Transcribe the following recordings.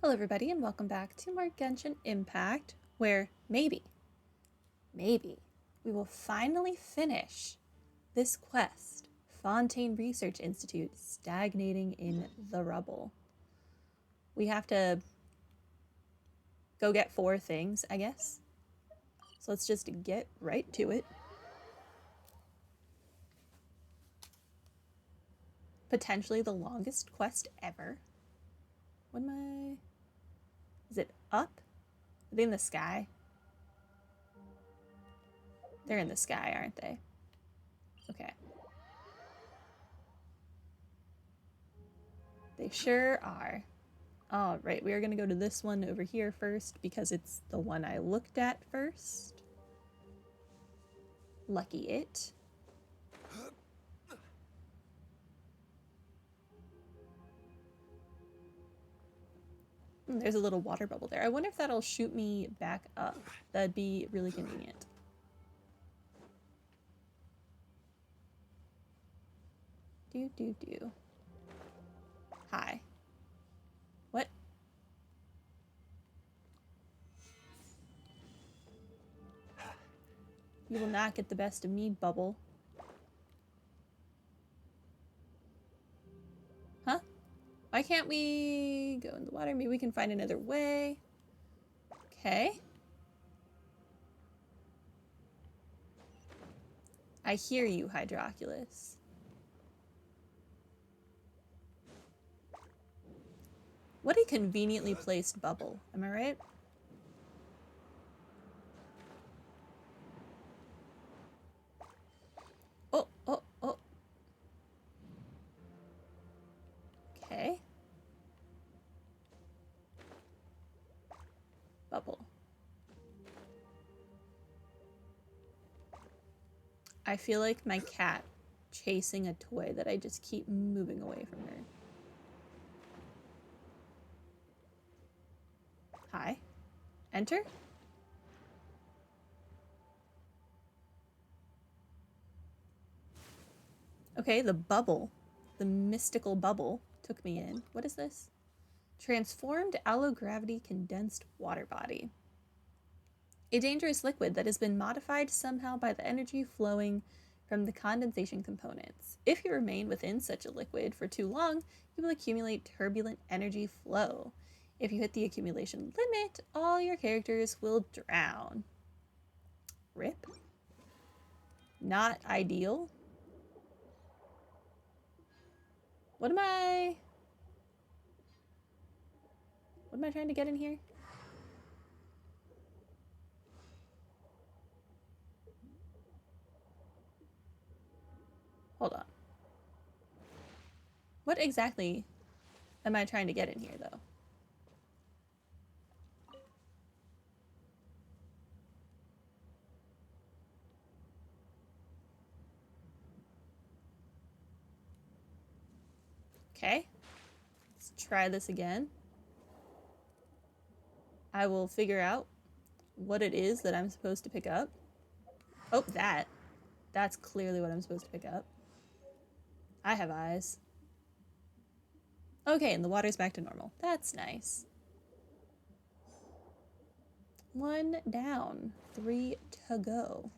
Hello everybody and welcome back to more Genshin Impact, where maybe, we will finally finish this quest, Fontaine Research Institute, Stagnating in the Rubble. We have to go get 4 things, I guess. So let's just get right to it. Potentially the longest quest ever. What am I... Is it up? Are they in the sky? They're in the sky, aren't they? Okay. They sure are. All right, we are going to go to this one over here first because it's the one I looked at first. Lucky it. There's a little water bubble there. I wonder if that'll shoot me back up. That'd be really convenient. Do. Hi. What? You will not get the best of me, bubble. Huh? Why can't we go in the water? Maybe we can find another way. Okay. I hear you, Hydroculus. What a conveniently placed bubble. Am I right? Oh. Okay. Bubble. I feel like my cat chasing a toy that I just keep moving away from her. Hi. Enter? Okay, the bubble. The mystical bubble took me in. What is this? Transformed allogravity condensed water body. A dangerous liquid that has been modified somehow by the energy flowing from the condensation components. If you remain within such a liquid for too long, you will accumulate turbulent energy flow. If you hit the accumulation limit, all your characters will drown. Rip. Not ideal. What am I trying to get in here? Hold on. What exactly am I trying to get in here, though? Okay. Let's try this again. I will figure out what it is that I'm supposed to pick up. Oh, that. That's clearly what I'm supposed to pick up. I have eyes. Okay, and the water's back to normal. That's nice. 1 down, 3 to go.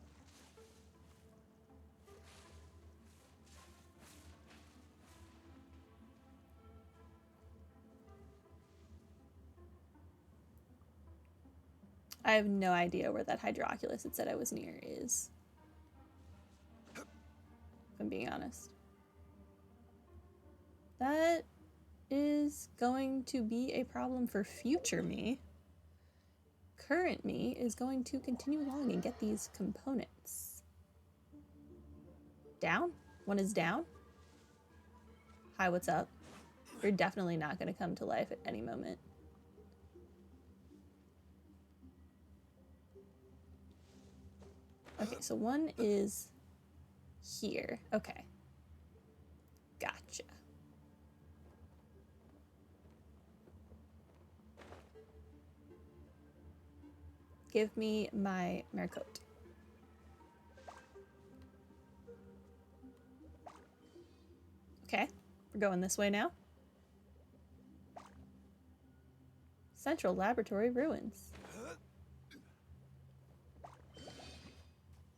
I have no idea where that Hydroculus it said I was near is. If I'm being honest. That is going to be a problem for future me. Current me is going to continue along and get these components. Down? One is down. Hi, what's up? You're definitely not going to come to life at any moment. Okay, so one is here. Okay. Gotcha. Give me my Mercote. Okay, we're going this way now. Central Laboratory ruins.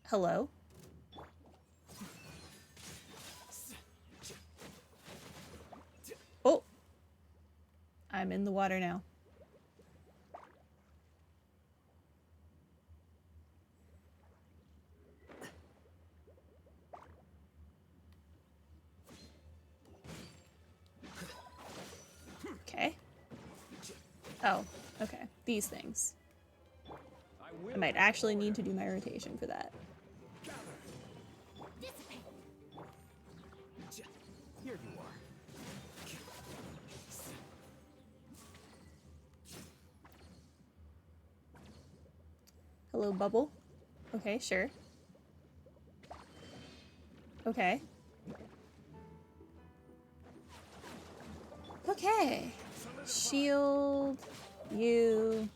Hello? Oh! I'm in the water now. Okay. Oh, okay. These things. I might actually need to do my rotation for that. Here you are. Hello, bubble. Okay, sure. Okay. Okay. Shield. You.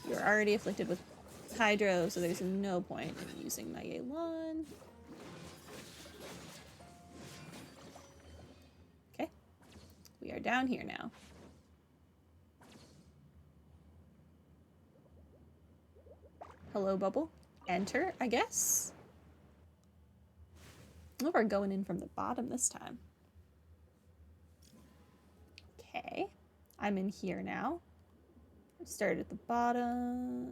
You're already afflicted with hydro, so there's no point in using my Yelan. Okay. We are down here now. Hello, bubble. Enter, I guess. Oh, we're going in from the bottom this time. Okay. I'm in here now. Start at the bottom.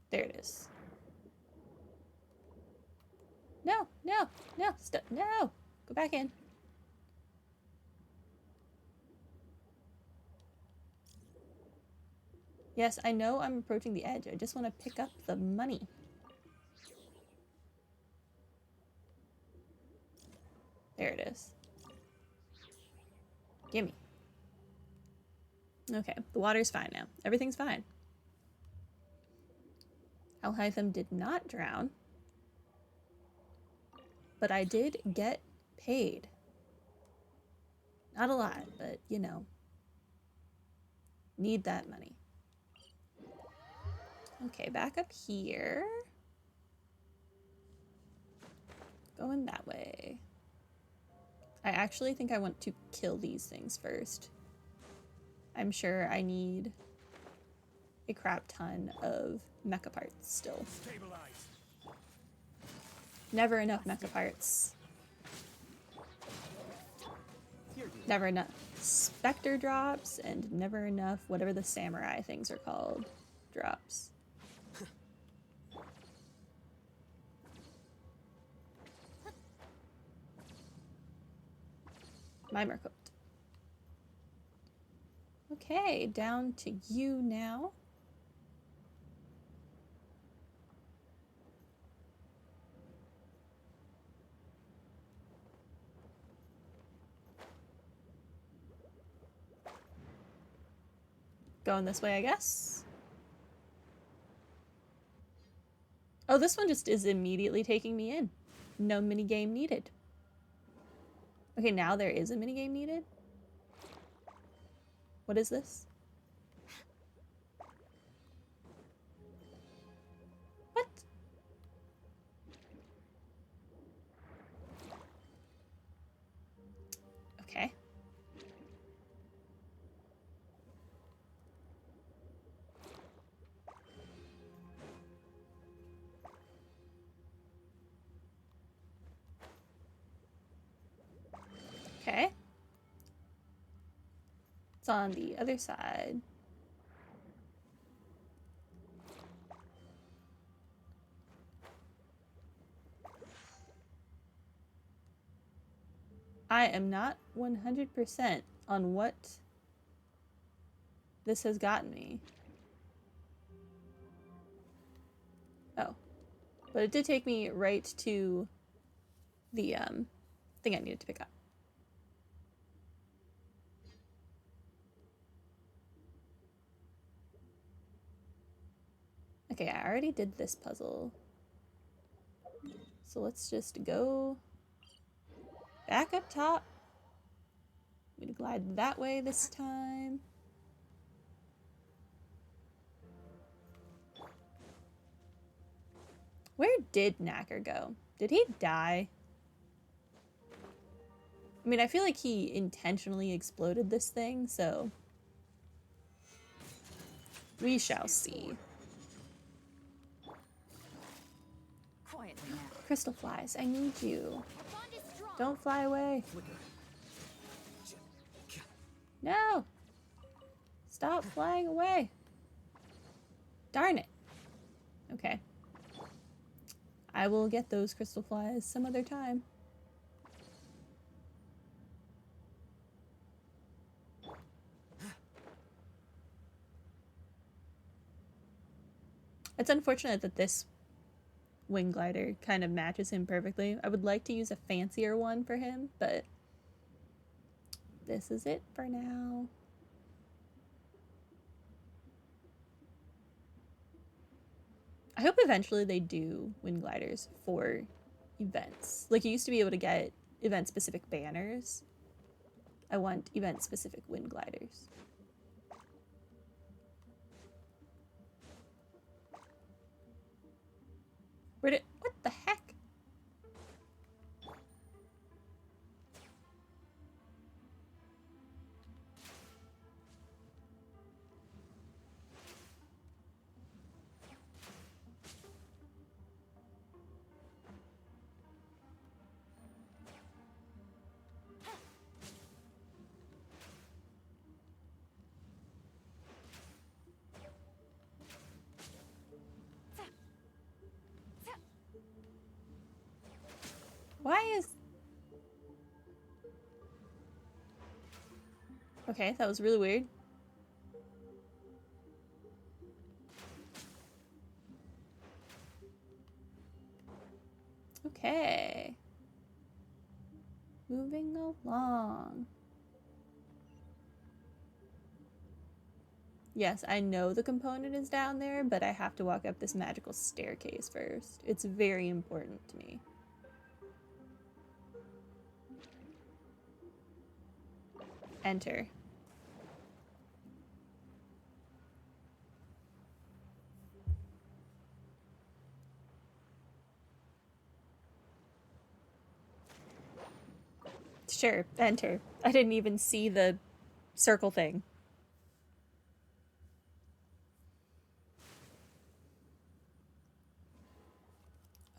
There it is. No, no, no, no. Go back in. Yes, I know I'm approaching the edge. I just want to pick up the money. There it is. Gimme. Okay, the water's fine now. Everything's fine. Alhytham did not drown, but I did get paid. Not a lot, but you know, need that money. Okay, back up here. Going that way. I actually think I want to kill these things first. I'm sure I need a crap ton of mecha parts still. Never enough mecha parts. Never enough specter drops, and never enough whatever the samurai things are called drops. Mimer cooked. Okay, down to you now. Going this way, I guess. Oh, this one just is immediately taking me in. No minigame needed. Okay, now there is a minigame needed. What is this? What? Okay. Okay. It's on the other side. I am not 100% on what this has gotten me. Oh. But it did take me right to the thing I needed to pick up. Okay, I already did this puzzle. So let's just go back up top. I'm gonna glide that way this time. Where did Knacker go? Did he die? I mean, I feel like he intentionally exploded this thing, so we shall see. Crystal flies, I need you. Don't fly away. No! Stop flying away. Darn it. Okay. I will get those crystal flies some other time. It's unfortunate that this wing glider kind of matches him perfectly. I would like to use a fancier one for him, but this is it for now. I hope eventually they do wing gliders for events. Like, you used to be able to get event-specific banners. I want event-specific wind gliders. What the heck? Why is... Okay, that was really weird. Okay. Moving along. Yes, I know the component is down there, but I have to walk up this magical staircase first. It's very important to me. Enter. Sure, enter. I didn't even see the circle thing.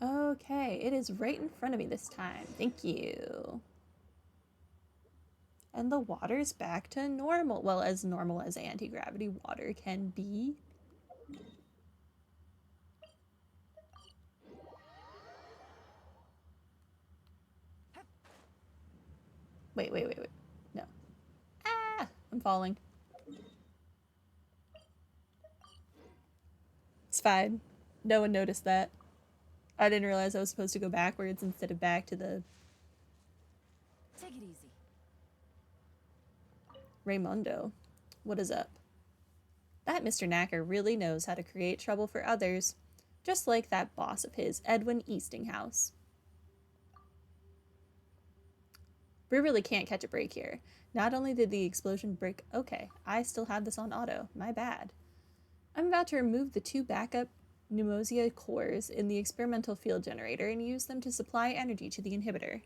Okay, it is right in front of me this time. Thank you. And the water's back to normal. Well, as normal as anti-gravity water can be. Wait. No. Ah! I'm falling. It's fine. No one noticed that. I didn't realize I was supposed to go backwards instead of back to the... Take it easy. Raymundo. What is up? That Mr. Knacker really knows how to create trouble for others. Just like that boss of his, Edwin Eastinghouse. We really can't catch a break here. Not only did the explosion break... Okay, I still have this on auto. My bad. I'm about to remove the 2 backup pneumosia cores in the experimental field generator and use them to supply energy to the inhibitor.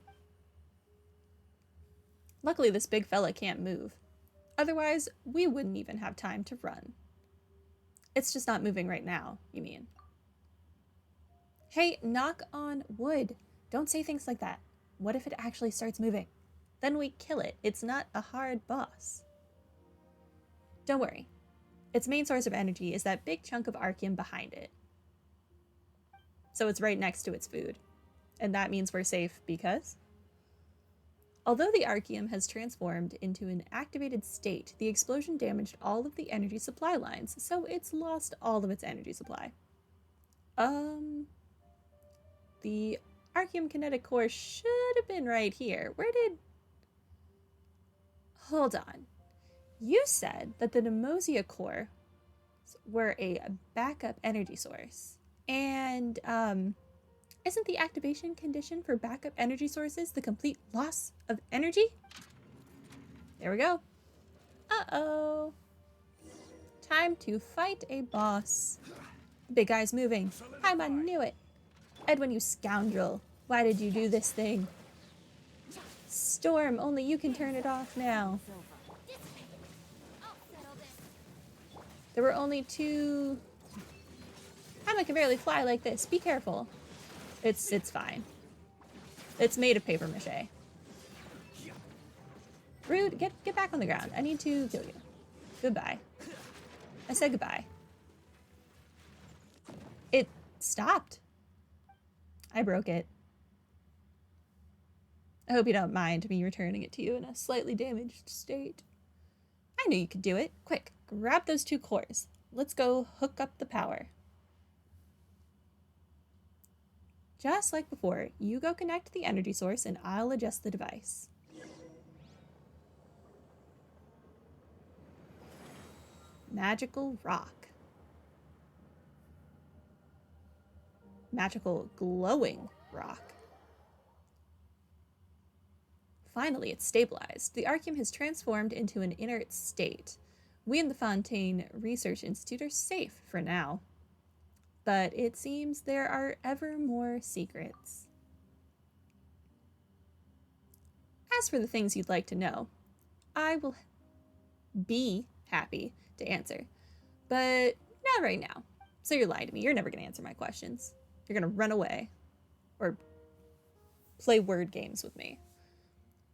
Luckily, this big fella can't move. Otherwise, we wouldn't even have time to run. It's just not moving right now, you mean? Hey, knock on wood. Don't say things like that. What if it actually starts moving? Then we kill it. It's not a hard boss. Don't worry. Its main source of energy is that big chunk of archeum behind it. So it's right next to its food. And that means we're safe because... Although the archeum has transformed into an activated state, the explosion damaged all of the energy supply lines, so it's lost all of its energy supply. The archeum kinetic core should have been right here. Where did... Hold on. You said that the pneumosia core were a backup energy source. And, isn't the activation condition for backup energy sources the complete loss of energy? There we go. Uh-oh. Time to fight a boss. The big guy's moving. I knew it. Edwin, you scoundrel. Why did you do this thing? Storm, only you can turn it off now. It's over. I'll settle this. There were only 2... Emma can barely fly like this. Be careful. It's fine. It's made of paper mache. Rude, get back on the ground. I need to kill you. Goodbye. I said goodbye. It stopped. I broke it. I hope you don't mind me returning it to you in a slightly damaged state. I knew you could do it. Quick, grab those 2 cores. Let's go hook up the power. Just like before, you go connect the energy source and I'll adjust the device. Magical rock. Magical glowing rock. Finally, it's stabilized. The Archeum has transformed into an inert state. We in the Fontaine Research Institute are safe for now. But it seems there are ever more secrets. As for the things you'd like to know, I will be happy to answer, but not right now. So you're lying to me. You're never going to answer my questions. You're going to run away or play word games with me.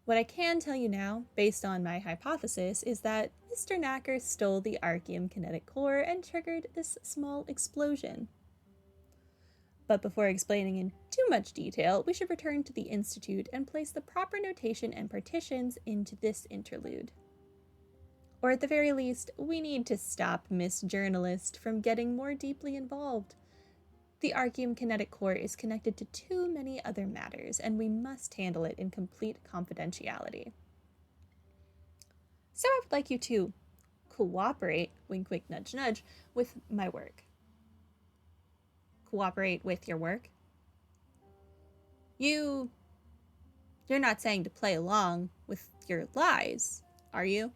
What I can tell you now, based on my hypothesis, is that Mr. Knacker stole the Archeum kinetic core and triggered this small explosion. But before explaining in too much detail, we should return to the Institute and place the proper notation and partitions into this interlude. Or at the very least, we need to stop Miss Journalist from getting more deeply involved. The Archeum kinetic core is connected to too many other matters, and we must handle it in complete confidentiality. So I would like you to cooperate, wink wink nudge nudge, with my work. Cooperate with your work? You're not saying to play along with your lies, are you?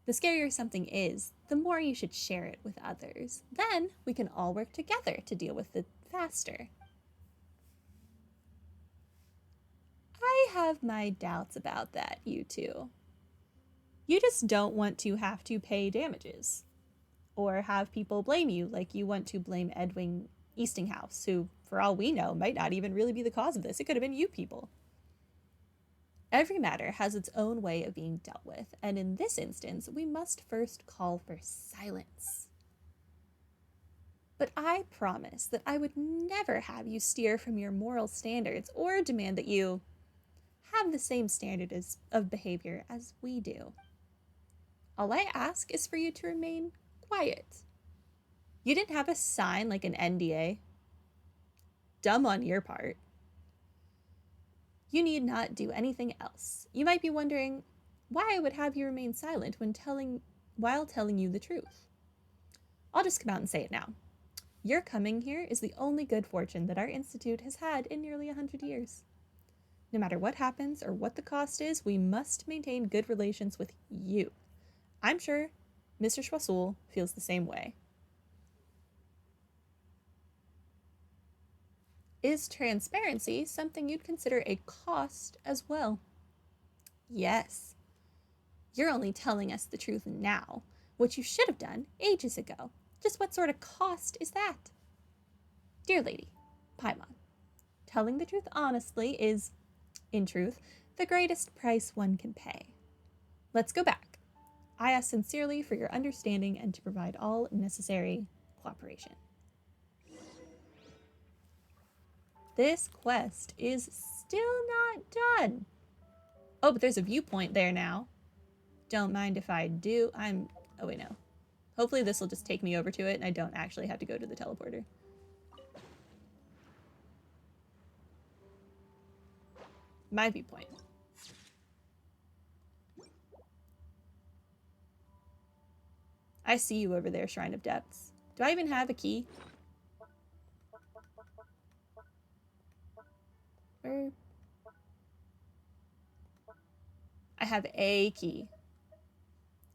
The scarier something is, the more you should share it with others. Then we can all work together to deal with it faster. I have my doubts about that, you two. You just don't want to have to pay damages. Or have people blame you like you want to blame Edwin Eastinghouse, who, for all we know, might not even really be the cause of this. It could have been you people. Every matter has its own way of being dealt with, and in this instance, we must first call for silence. But I promise that I would never have you steer from your moral standards or demand that you have the same standard of behavior as we do. All I ask is for you to remain quiet. You didn't have a sign like an NDA. Dumb on your part. You need not do anything else. You might be wondering why I would have you remain silent while telling you the truth. I'll just come out and say it now. Your coming here is the only good fortune that our institute has had in nearly 100 years. No matter what happens or what the cost is, we must maintain good relations with you. I'm sure Mr. Schwassul feels the same way. Is transparency something you'd consider a cost as well? Yes. You're only telling us the truth now, which you should have done ages ago. Just what sort of cost is that? Dear Lady, Paimon, telling the truth honestly is, in truth, the greatest price one can pay. Let's go back. I ask sincerely for your understanding and to provide all necessary cooperation. This quest is still not done. Oh, but there's a viewpoint there now. Don't mind if I do. Oh wait, no. Hopefully this will just take me over to it and I don't actually have to go to the teleporter. My viewpoint. I see you over there, Shrine of Depths. Do I even have a key? Where? I have a key,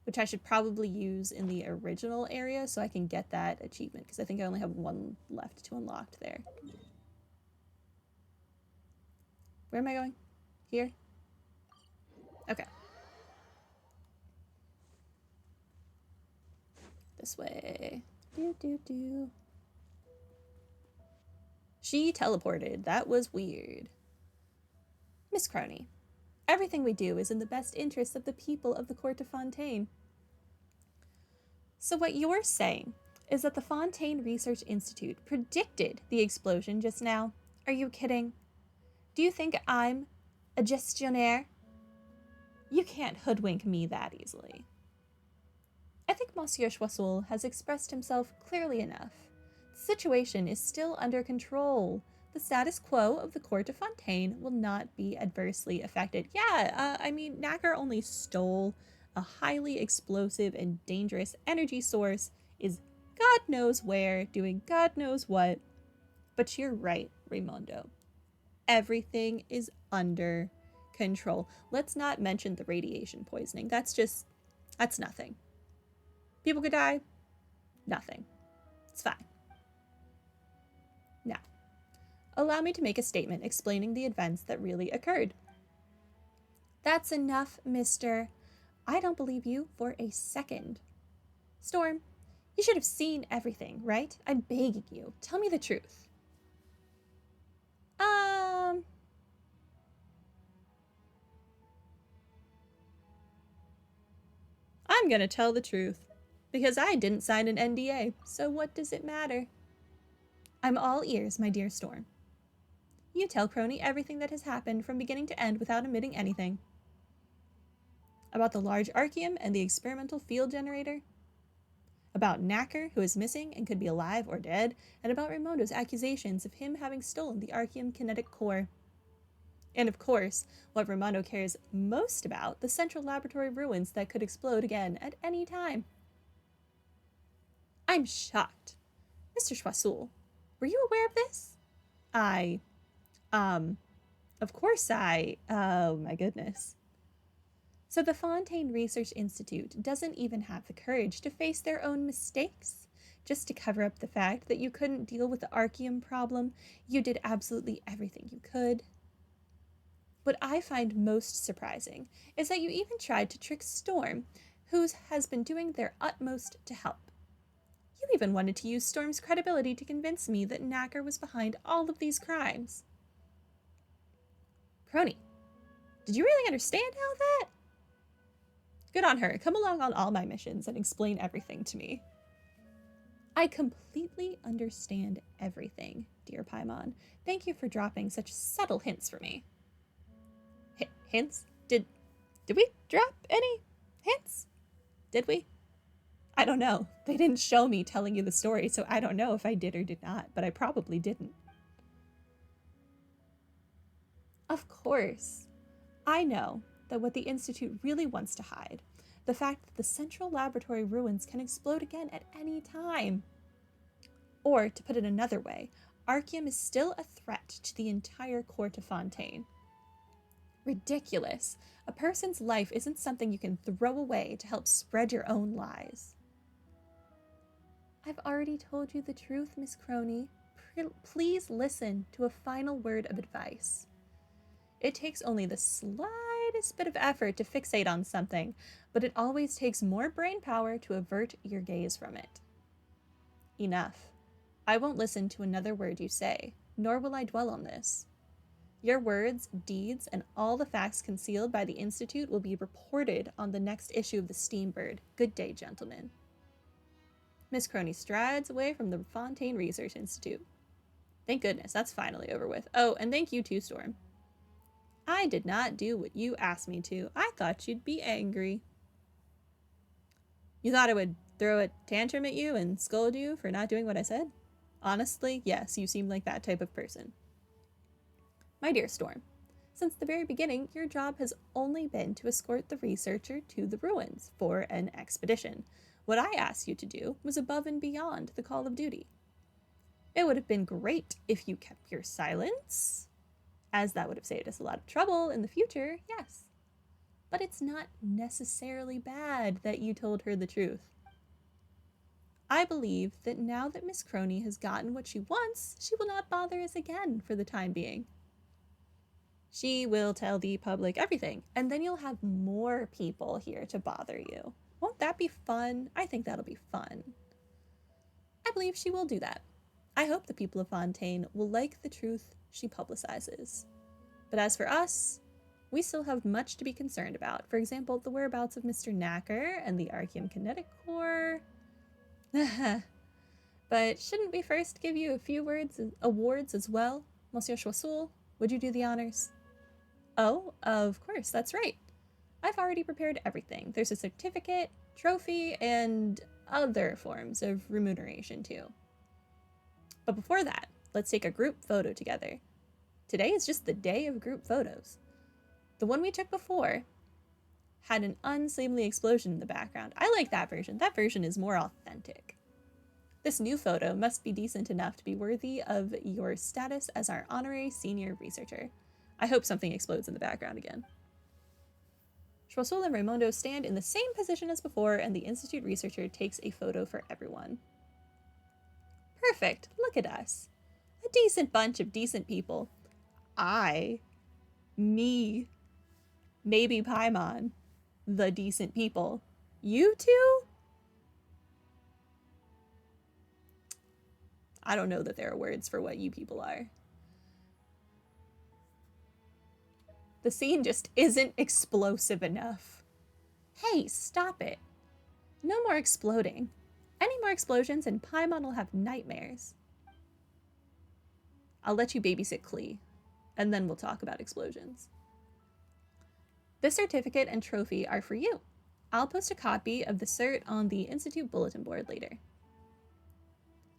which I should probably use in the original area so I can get that achievement, because I think I only have one left to unlock there. Where am I going? Here? Okay. This way. Do. She teleported. That was weird. Miss Crony, everything we do is in the best interest of the people of the court of Fontaine. So what you're saying is that the Fontaine Research Institute predicted the explosion just now? Are you kidding? Do you think I'm a gestionnaire? You can't hoodwink me that easily. I think Monsieur Choiseul has expressed himself clearly enough. The situation is still under control. The status quo of the court of Fontaine will not be adversely affected. Yeah, Knacker only stole a highly explosive and dangerous energy source, is God knows where, doing God knows what. But you're right, Raimondo. Everything is under control. Let's not mention the radiation poisoning. That's nothing. People could die. Nothing. It's fine. Now, allow me to make a statement explaining the events that really occurred. That's enough, mister. I don't believe you for a second. Storm, you should have seen everything, right? I'm begging you. Tell me the truth. I'm gonna tell the truth. Because I didn't sign an NDA, so what does it matter? I'm all ears, my dear Storm. You tell Crony everything that has happened from beginning to end without omitting anything. About the large Archeum and the experimental field generator. About Knacker, who is missing and could be alive or dead, and about Raimondo's accusations of him having stolen the Archeum kinetic core. And of course, what Raimondo cares most about, the central laboratory ruins that could explode again at any time. I'm shocked. Mr. Choiseul, were you aware of this? Of course oh my goodness. So the Fontaine Research Institute doesn't even have the courage to face their own mistakes. Just to cover up the fact that you couldn't deal with the Archeum problem, you did absolutely everything you could. What I find most surprising is that you even tried to trick Storm, who has been doing their utmost to help. You even wanted to use Storm's credibility to convince me that Knacker was behind all of these crimes. Crony, did you really understand all that? Good on her. Come along on all my missions and explain everything to me. I completely understand everything, dear Paimon. Thank you for dropping such subtle hints for me. Hints? Did we drop any hints? Did we? I don't know. They didn't show me telling you the story, so I don't know if I did or did not, but I probably didn't. Of course. I know that what the Institute really wants to hide, the fact that the central laboratory ruins can explode again at any time. Or, to put it another way, Archeum is still a threat to the entire court of Fontaine. Ridiculous. A person's life isn't something you can throw away to help spread your own lies. I've already told you the truth, Miss Crony. Please listen to a final word of advice. It takes only the slightest bit of effort to fixate on something, but it always takes more brain power to avert your gaze from it. Enough. I won't listen to another word you say, nor will I dwell on this. Your words, deeds, and all the facts concealed by the Institute will be reported on the next issue of the Steambird. Good day, gentlemen. Miss Crony strides away from the Fontaine Research Institute. Thank goodness, that's finally over with. Oh, and thank you too, Storm. I did not do what you asked me to. I thought you'd be angry. You thought I would throw a tantrum at you and scold you for not doing what I said? Honestly, yes, you seem like that type of person. My dear Storm, since the very beginning, your job has only been to escort the researcher to the ruins for an expedition. What I asked you to do was above and beyond the call of duty. It would have been great if you kept your silence, as that would have saved us a lot of trouble in the future, yes. But it's not necessarily bad that you told her the truth. I believe that now that Miss Crony has gotten what she wants, she will not bother us again for the time being. She will tell the public everything, and then you'll have more people here to bother you. Won't that be fun? I think that'll be fun. I believe she will do that. I hope the people of Fontaine will like the truth she publicizes. But as for us, we still have much to be concerned about. For example, the whereabouts of Mr. Knacker and the Archeum Kinetic Core. But shouldn't we first give you a few awards as well? Monsieur Choiseul, would you do the honors? Oh, of course, that's right. I've already prepared everything. There's a certificate, trophy, and other forms of remuneration too. But before that, let's take a group photo together. Today is just the day of group photos. The one we took before had an unseemly explosion in the background. I like that version. That version is more authentic. This new photo must be decent enough to be worthy of your status as our honorary senior researcher. I hope something explodes in the background again. Choiseul and Raimondo stand in the same position as before, and the Institute researcher takes a photo for everyone. Perfect. Look at us. A decent bunch of decent people. Me, maybe Paimon, the decent people. You two? I don't know that there are words for what you people are. The scene just isn't explosive enough. Hey, stop it. No more exploding. Any more explosions and Paimon will have nightmares. I'll let you babysit Klee, and then we'll talk about explosions. This certificate and trophy are for you. I'll post a copy of the cert on the Institute bulletin board later.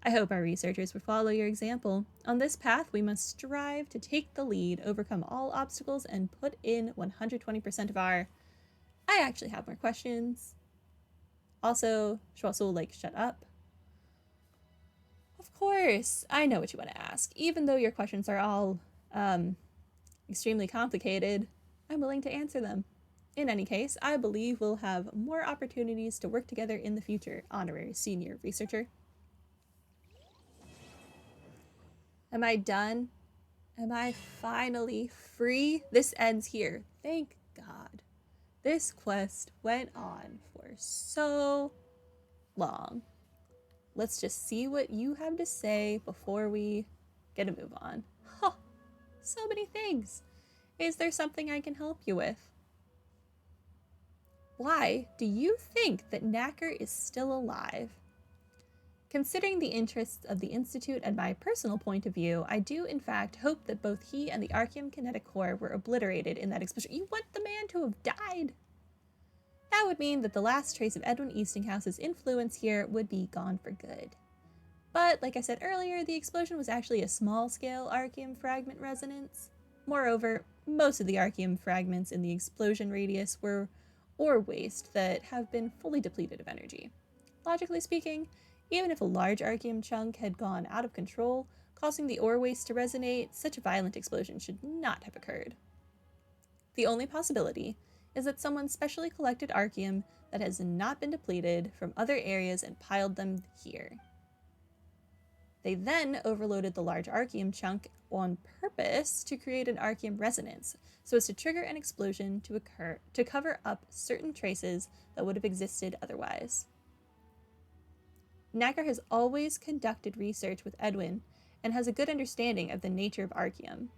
I hope our researchers will follow your example. On this path, we must strive to take the lead, overcome all obstacles, and put in 120% of our... I actually have more questions. Also, Choiseul, like, shut up. Of course, I know what you want to ask. Even though your questions are all, extremely complicated, I'm willing to answer them. In any case, I believe we'll have more opportunities to work together in the future, honorary senior researcher. Am I done? Am I finally free? This ends here. Thank God. This quest went on for so long. Let's just see what you have to say before we get a move on. Huh, so many things. Is there something I can help you with? Why do you think that Knacker is still alive? Considering the interests of the Institute and my personal point of view, I do in fact hope that both he and the Archeum Kinetic Core were obliterated in that explosion. You want the man to have died? That would mean that the last trace of Edwin Eastinghouse's influence here would be gone for good. But, like I said earlier, the explosion was actually a small-scale Archeum fragment resonance. Moreover, most of the Archeum fragments in the explosion radius were ore waste that have been fully depleted of energy. Logically speaking, even if a large Archeum chunk had gone out of control, causing the ore waste to resonate, such a violent explosion should not have occurred. The only possibility is that someone specially collected Archeum that has not been depleted from other areas and piled them here. They then overloaded the large Archeum chunk on purpose to create an Archeum resonance, so as to trigger an explosion to occur to cover up certain traces that would have existed otherwise. Knacker has always conducted research with Edwin and has a good understanding of the nature of Archeum.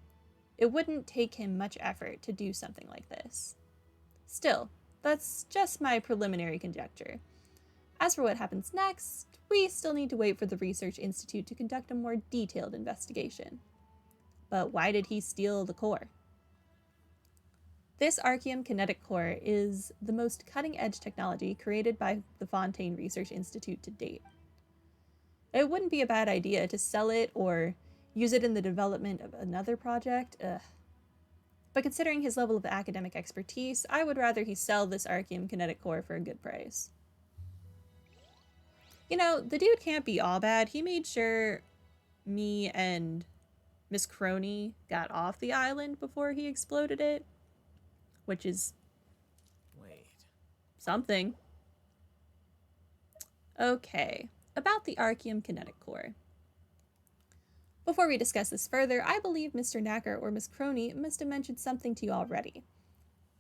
It wouldn't take him much effort to do something like this. Still, that's just my preliminary conjecture. As for what happens next, we still need to wait for the Research Institute to conduct a more detailed investigation. But why did he steal the core? This Archeum Kinetic Core is the most cutting-edge technology created by the Fontaine Research Institute to date. It wouldn't be a bad idea to sell it or use it in the development of another project. But considering his level of academic expertise, I would rather he sell this Archeum Kinetic Core for a good price. You know, the dude can't be all bad. He made sure me and Miss Crony got off the island before he exploded it, which is... Wait. something. Okay, about the Archeum Kinetic Core. Before we discuss this further, I believe Mr. Knacker or Miss Crony must have mentioned something to you already.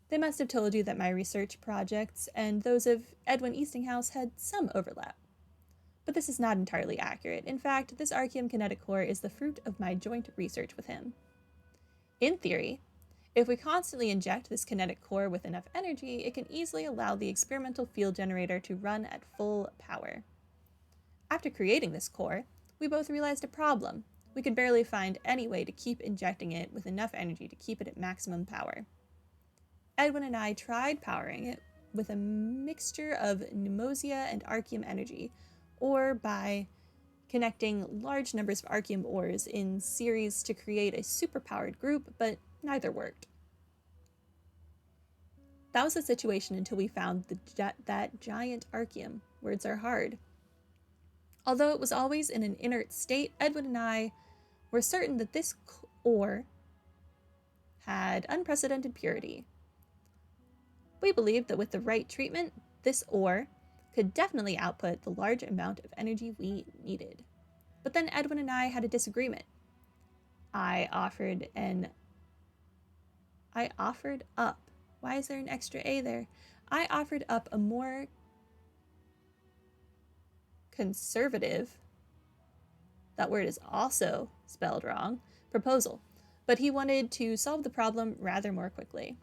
They must have told you that my research projects and those of Edwin Eastinghouse had some overlap. But this is not entirely accurate. In fact, this Archeum kinetic core is the fruit of my joint research with him. In theory, if we constantly inject this kinetic core with enough energy, it can easily allow the experimental field generator to run at full power. After creating this core, we both realized a problem. We could barely find any way to keep injecting it with enough energy to keep it at maximum power. Edwin and I tried powering it with a mixture of pneumosia and archeum energy, or by connecting large numbers of archeum ores in series to create a superpowered group, but neither worked. That was the situation until we found that giant archeum. Words are hard. Although it was always in an inert state, Edwin and I were certain that this ore had unprecedented purity. We believed that with the right treatment, this ore could definitely output the large amount of energy we needed. But then Edwin and I had a disagreement. I offered up. Why is there an extra A there? I offered up a more conservative, that word is also spelled wrong, proposal. But he wanted to solve the problem rather more quickly.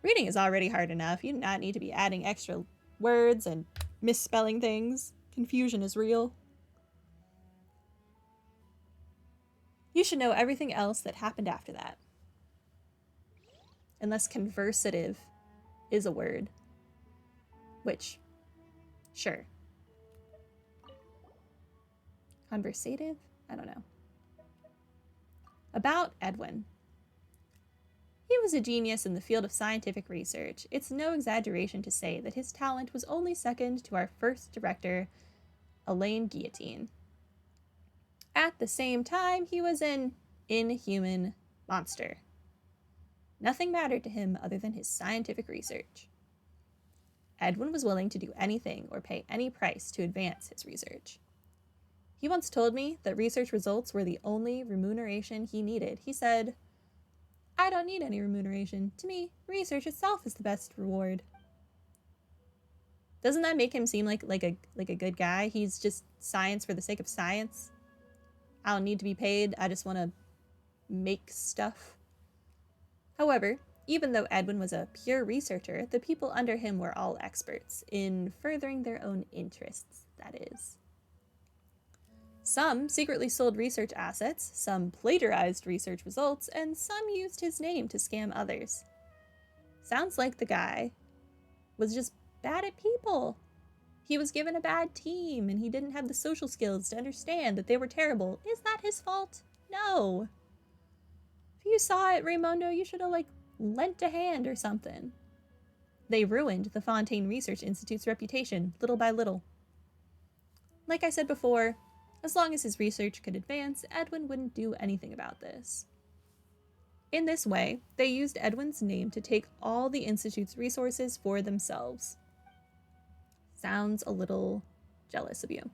Reading is already hard enough. You do not need to be adding extra words and misspelling things. Confusion is real. You should know everything else that happened after that. Unless conversative is a word. Which, sure. Conversative? I don't know. About Edwin. He was a genius in the field of scientific research. It's no exaggeration to say that his talent was only second to our first director, Elaine Guillotine. At the same time, he was an inhuman monster. Nothing mattered to him other than his scientific research. Edwin was willing to do anything or pay any price to advance his research. He once told me that research results were the only remuneration he needed. He said, "I don't need any remuneration. To me, research itself is the best reward." Doesn't that make him seem like a good guy? He's just science for the sake of science. I don't need to be paid. I just want to make stuff. However, even though Edwin was a pure researcher, the people under him were all experts in furthering their own interests, that is. Some secretly sold research assets, some plagiarized research results, and some used his name to scam others. Sounds like the guy was just bad at people. He was given a bad team, and he didn't have the social skills to understand that they were terrible. Is that his fault? No. If you saw it, Raymondo, you should have, lent a hand or something. They ruined the Fontaine Research Institute's reputation, little by little. Like I said before, as long as his research could advance, Edwin wouldn't do anything about this. In this way, they used Edwin's name to take all the Institute's resources for themselves. Sounds a little jealous of you.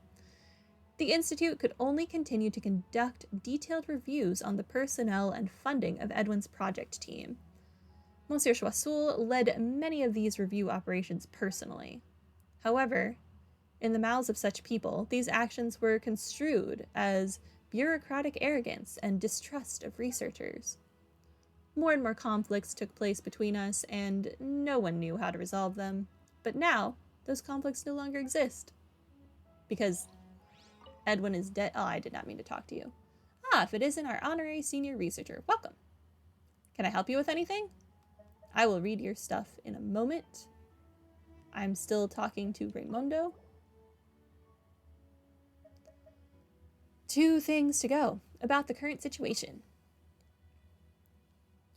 The Institute could only continue to conduct detailed reviews on the personnel and funding of Edwin's project team. Monsieur Choiseul led many of these review operations personally. However, in the mouths of such people, these actions were construed as bureaucratic arrogance and distrust of researchers. More and more conflicts took place between us, and no one knew how to resolve them. But now, those conflicts no longer exist. Because Edwin is dead. Oh, I did not mean to talk to you. If it isn't our honorary senior researcher, welcome. Can I help you with anything? I will read your stuff in a moment. I'm still talking to Raymondo. 2 things to go about the current situation.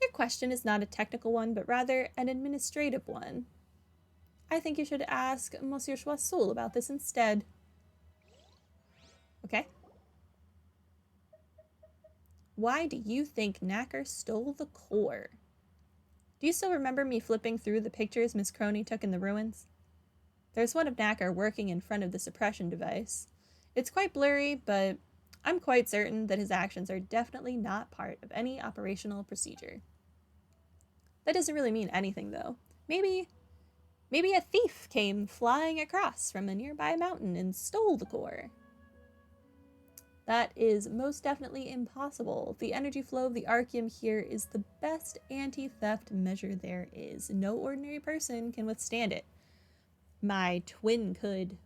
Your question is not a technical one, but rather an administrative one. I think you should ask Monsieur Choiseul about this instead. Okay? Why do you think Knacker stole the core? Do you still remember me flipping through the pictures Miss Crony took in the ruins? There's one of Knacker working in front of the suppression device. It's quite blurry, but I'm quite certain that his actions are definitely not part of any operational procedure. That doesn't really mean anything, though. Maybe a thief came flying across from a nearby mountain and stole the core. That is most definitely impossible. The energy flow of the Archeum here is the best anti-theft measure there is. No ordinary person can withstand it. My twin could.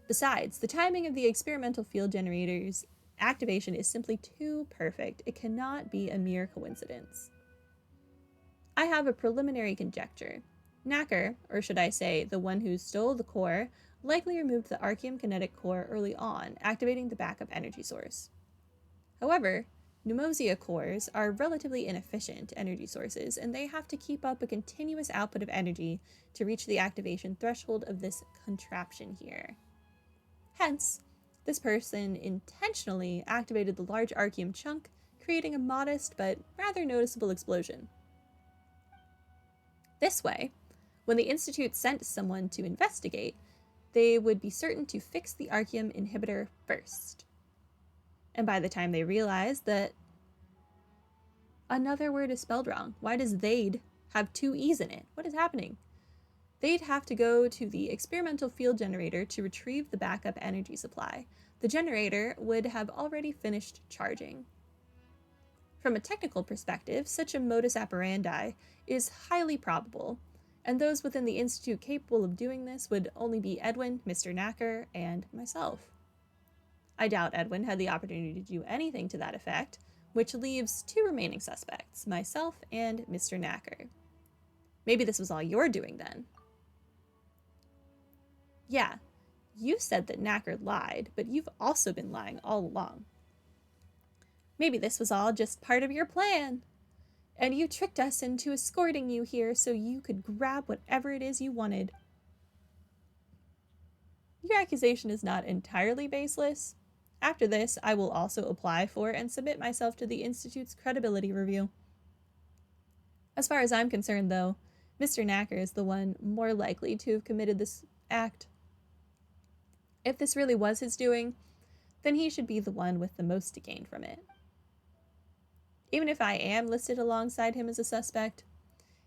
Besides, the timing of the experimental field generator's activation is simply too perfect. It cannot be a mere coincidence. I have a preliminary conjecture. Knacker, or should I say, the one who stole the core, likely removed the Archeum kinetic core early on, activating the backup energy source. However, Pneumosia cores are relatively inefficient energy sources, and they have to keep up a continuous output of energy to reach the activation threshold of this contraption here. Hence, this person intentionally activated the large Archeum chunk, creating a modest but rather noticeable explosion. This way, when the Institute sent someone to investigate, they would be certain to fix the Archeum inhibitor first. And by the time they realize that another word is spelled wrong, why does they'd have two E's in it? What is happening? They'd have to go to the experimental field generator to retrieve the backup energy supply. The generator would have already finished charging. From a technical perspective, such a modus operandi is highly probable, and those within the Institute capable of doing this would only be Edwin, Mr. Knacker, and myself. I doubt Edwin had the opportunity to do anything to that effect, which leaves two remaining suspects, myself and Mr. Knacker. Maybe this was all you're doing then. Yeah, you said that Knacker lied, but you've also been lying all along. Maybe this was all just part of your plan, and you tricked us into escorting you here so you could grab whatever it is you wanted. Your accusation is not entirely baseless. After this, I will also apply for and submit myself to the Institute's credibility review. As far as I'm concerned, though, Mr. Knacker is the one more likely to have committed this act. If this really was his doing, then he should be the one with the most to gain from it. Even if I am listed alongside him as a suspect,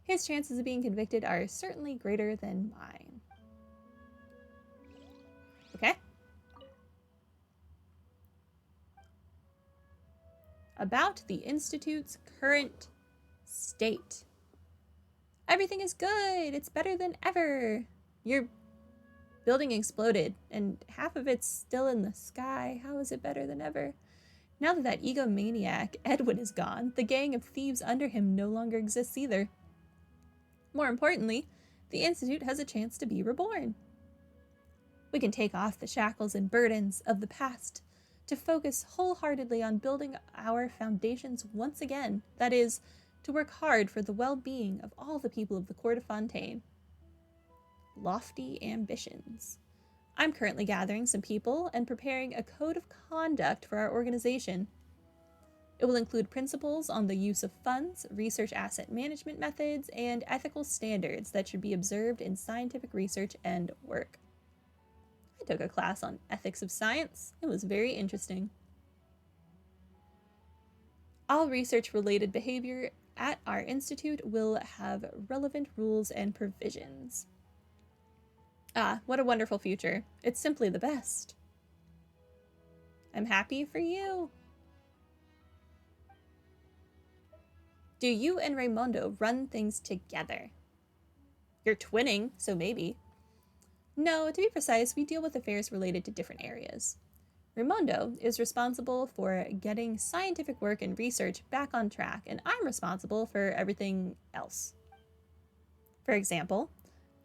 his chances of being convicted are certainly greater than mine. Okay? About the Institute's current state. Everything is good. It's better than ever. Your building exploded, and half of it's still in the sky. How is it better than ever? Now that egomaniac Edwin is gone, the gang of thieves under him no longer exists either. More importantly, the Institute has a chance to be reborn. We can take off the shackles and burdens of the past to focus wholeheartedly on building our foundations once again. That is, to work hard for the well-being of all the people of the Court of Fontaine. Lofty ambitions. I'm currently gathering some people and preparing a code of conduct for our organization. It will include principles on the use of funds, research asset management methods, and ethical standards that should be observed in scientific research and work. I took a class on ethics of science. It was very interesting. All research-related behavior at our institute will have relevant rules and provisions. Ah, what a wonderful future. It's simply the best. I'm happy for you. Do you and Raimundo run things together? You're twinning, so maybe. No, to be precise, we deal with affairs related to different areas. Raimundo is responsible for getting scientific work and research back on track, and I'm responsible for everything else. For example,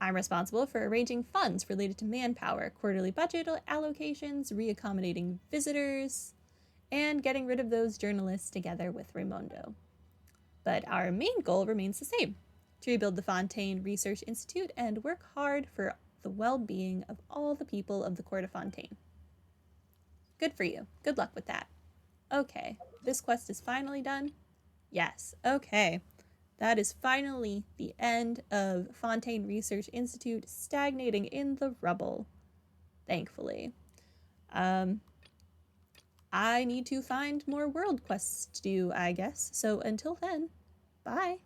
I'm responsible for arranging funds related to manpower, quarterly budget allocations, reaccommodating visitors, and getting rid of those journalists together with Raimundo. But our main goal remains the same: to rebuild the Fontaine Research Institute and work hard for the well-being of all the people of the Court of Fontaine. Good for you. Good luck with that. Okay, this quest is finally done? Yes, okay. That is finally the end of Fontaine Research Institute, Stagnating in the Rubble. Thankfully. I need to find more world quests to do, I guess. So until then, bye.